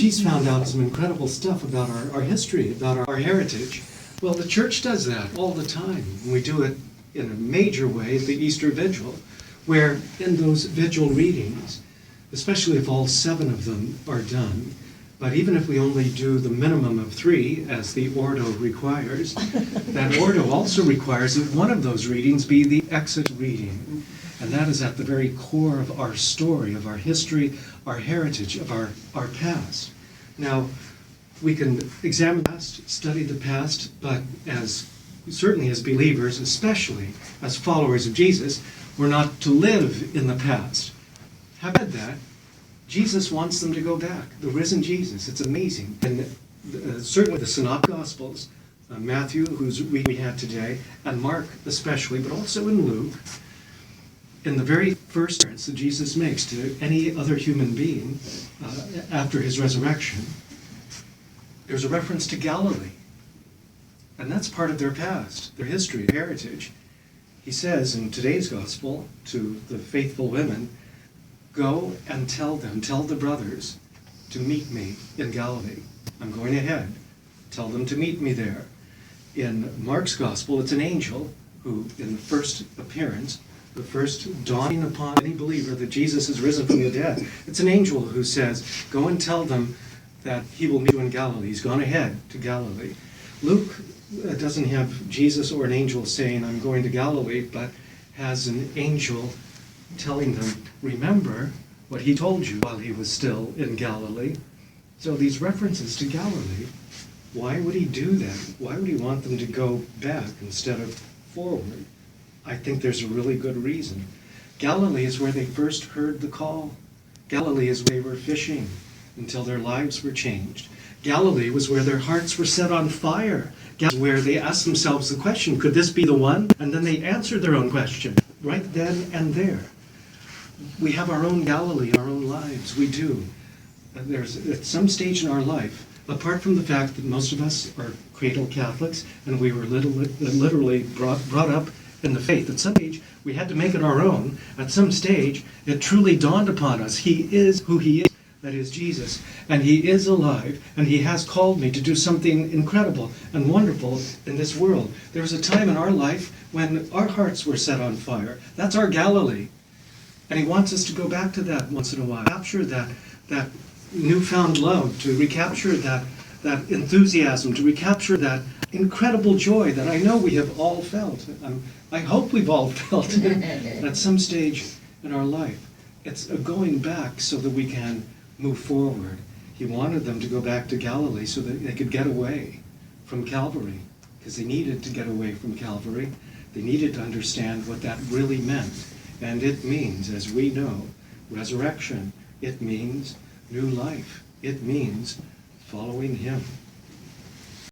She's found out some incredible stuff about our history, about our heritage. Well, the church does that all the time. We do it in a major way at the Easter Vigil, where in those vigil readings, especially if all 7 of them are done, but even if we only do the minimum of 3, as the Ordo requires, that Ordo also requires that one of those readings be the exit reading. And that is at the very core of our story, of our history, our heritage, of our past. Now, we can examine the past, study the past, but certainly as believers, especially as followers of Jesus, we're not to live in the past. Having said that, Jesus wants them to go back. The risen Jesus. It's amazing. And certainly the Synoptic Gospels, Matthew, whose we had today, and Mark especially, but also in Luke, in the very first reference that Jesus makes to any other human being after his resurrection, there's a reference to Galilee. And that's part of their past, their history, their heritage. He says in today's gospel to the faithful women, go and tell the brothers to meet me in Galilee. I'm going ahead. Tell them to meet me there. In Mark's gospel, it's an angel who, in the first appearance, the first dawning upon any believer that Jesus is risen from the dead, it's an angel who says, go and tell them that he will meet you in Galilee. He's gone ahead to Galilee. Luke doesn't have Jesus or an angel saying, I'm going to Galilee, but has an angel telling them, remember what he told you while he was still in Galilee. So these references to Galilee, why would he do that? Why would he want them to go back instead of forward? I think there's a really good reason. Galilee is where they first heard the call. Galilee is where they were fishing until their lives were changed. Galilee was where their hearts were set on fire. Galilee was where they asked themselves the question, could this be the one? And then they answered their own question right then and there. We have our own Galilee in our own lives. We do. There's at some stage in our life, apart from the fact that most of us are cradle Catholics and we were literally brought up in the faith. At some stage, we had to make it our own. At some stage, it truly dawned upon us. He is who he is. That is Jesus. And he is alive. And he has called me to do something incredible and wonderful in this world. There was a time in our life when our hearts were set on fire. That's our Galilee. And he wants us to go back to that once in a while. Capture that newfound love, to recapture that enthusiasm, to recapture that incredible joy that I know we have all felt. I hope we've all felt at some stage in our life. It's a going back so that we can move forward. He wanted them to go back to Galilee so that they could get away from Calvary, because they needed to get away from Calvary. They needed to understand what that really meant. And it means, as we know, resurrection. It means new life. It means following him.